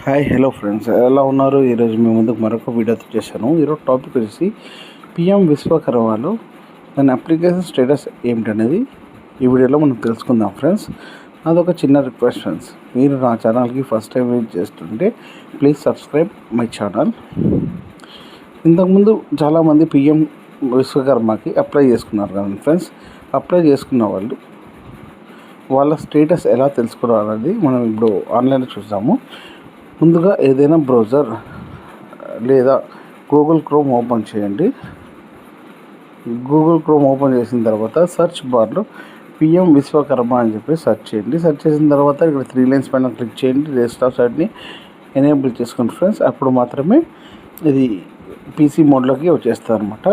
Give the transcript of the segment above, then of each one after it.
Hi hello friends, ఎలా ఉన్నారు? ఈరోజు మీ ముందుకు మరొక వీడియోతో చేశాను. ఈరోజు టాపిక్ వచ్చేసి పిఎం విశ్వకర్మలో దాని అప్లికేషన్ స్టేటస్ ఏమిటనేది ఈ వీడియోలో మనం తెలుసుకుందాం ఫ్రెండ్స్. అదొక చిన్న రిక్వెస్ట్ ఫ్రెండ్స్, మీరు నా ఛానల్కి ఫస్ట్ టైం విజిట్ చేస్తుంటే ప్లీజ్ సబ్స్క్రైబ్ మై ఛానల్. ఇంతకుముందు చాలామంది పిఎం విశ్వకర్మకి అప్లై చేసుకున్నారు కదా ఫ్రెండ్స్. అప్లై చేసుకున్న వాళ్ళ స్టేటస్ ఎలా తెలుసుకోవాలనేది మనం ఇప్పుడు ఆన్లైన్లో చూద్దాము. ముందుగా ఏదైనా బ్రౌజర్ లేదా గూగుల్ క్రోమ్ ఓపెన్ చేయండి. గూగుల్ క్రోమ్ ఓపెన్ చేసిన తర్వాత సెర్చ్ బార్లో పిఎం విశ్వకర్మ అని చెప్పి సెర్చ్ చేయండి. సెర్చ్ చేసిన తర్వాత ఇక్కడ 3 లైన్స్ పైన క్లిక్ చేయండి. రెస్ట్ ఆఫ్ సైడ్ని ఎనేబుల్ చేసుకోండి ఫ్రెండ్స్. అప్పుడు మాత్రమే ఇది పీసీ మోడ్లోకి వచ్చేస్తుంది అనమాట.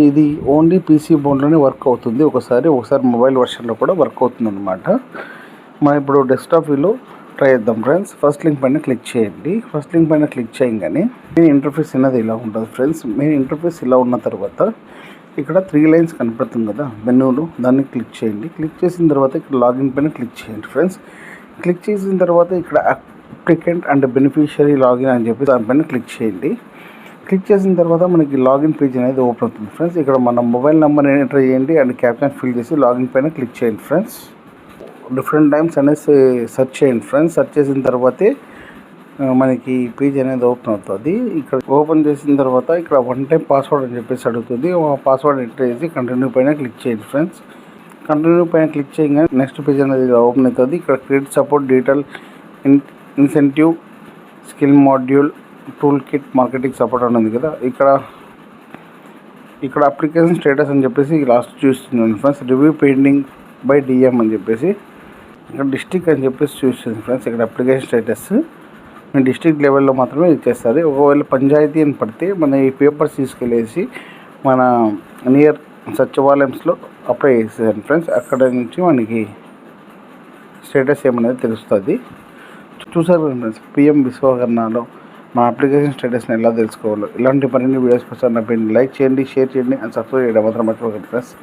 ఇది ఓన్లీ పీసీ మోడ్లోనే వర్క్ అవుతుంది. ఒకసారి మొబైల్ వర్షన్లో కూడా వర్క్ అవుతుంది అనమాట. మనం ఇప్పుడు డెస్క్టాప్ వ్యూలో ట్రై చేద్దాం ఫ్రెండ్స్. ఫస్ట్ లింక్ పైన క్లిక్ చేయండి. ఫస్ట్ లింక్ పైన క్లిక్ చేయగానే మెయిన్ ఇంటర్ఫేస్ అనేది ఇలా ఉంటుంది ఫ్రెండ్స్. మెయిన్ ఇంటర్ఫేస్ ఇలా ఉన్న తర్వాత ఇక్కడ 3 లైన్స్ కనపడుతుంది కదా మెనూలో, దాన్ని క్లిక్ చేయండి. క్లిక్ చేసిన తర్వాత ఇక్కడ లాగిన్ పైన క్లిక్ చేయండి ఫ్రెండ్స్. క్లిక్ చేసిన తర్వాత ఇక్కడ అప్లికెంట్ అండ్ బెనిఫిషియరీ లాగిన్ అని చెప్పి దానిపైన క్లిక్ చేయండి. క్లిక్ చేసిన తర్వాత మనకి లాగిన్ పేజ్ అనేది ఓపెన్ అవుతుంది ఫ్రెండ్స్. ఇక్కడ మన మొబైల్ నెంబర్ ఎంటర్ చేయండి అండ్ క్యాప్షన్ ఫిల్ చేసి లాగిన్ పైన క్లిక్ చేయండి ఫ్రెండ్స్. డిఫరెంట్ టైమ్స్ అనేసి సెర్చ్ చేయండి ఫ్రెండ్స్. సెర్చ్ చేసిన తర్వాతే మనకి పేజ్ అనేది ఓపెన్ అవుతుంది. ఇక్కడ ఓపెన్ చేసిన తర్వాత ఇక్కడ 1 టైం పాస్వర్డ్ అని చెప్పేసి అడుగుతుంది. ఆ పాస్వర్డ్ ఎంటర్ చేసి కంటిన్యూ పైన క్లిక్ చేయండి ఫ్రెండ్స్. కంటిన్యూ పైన క్లిక్ చేయగానే నెక్స్ట్ పేజ్ అనేది ఓపెన్ అవుతుంది. ఇక్కడ credit support detail incentive skill module tool kit marketing support అని ఉంది కదా. ఇక్కడ అప్లికేషన్ స్టేటస్ అని చెప్పేసి లాస్ట్ చూస్తున్నాను friends. Review pending by DM అని చెప్పేసి ఇక్కడ డిస్ట్రిక్ట్ అని చెప్పేసి చూస్తుంది ఫ్రెండ్స్. ఇక్కడ అప్లికేషన్ స్టేటస్ నేను డిస్ట్రిక్ట్ లెవెల్లో మాత్రమే ఇచ్చేస్తారు. ఒకవేళ పంచాయతీ అని పడితే మన ఈ పేపర్స్ తీసుకెళ్ళేసి మన నియర్ సచివాలయంస్లో అప్లై చేసేసాను ఫ్రెండ్స్. అక్కడ నుంచి మనకి స్టేటస్ ఏమనేది తెలుస్తుంది. చూసారు ఫ్రెండ్స్, పిఎం విశ్వకర్మలో మా అప్లికేషన్ స్టేటస్ని ఎలా తెలుసుకోవాలో. ఇలాంటి మరిన్ని వీడియోస్ కోసం నా పేరుని లైక్ చేయండి, షేర్ చేయండి అండ్ సబ్స్క్రైబ్ చేయడం మాత్రం మర్చిపోకండి ఫ్రెండ్స్.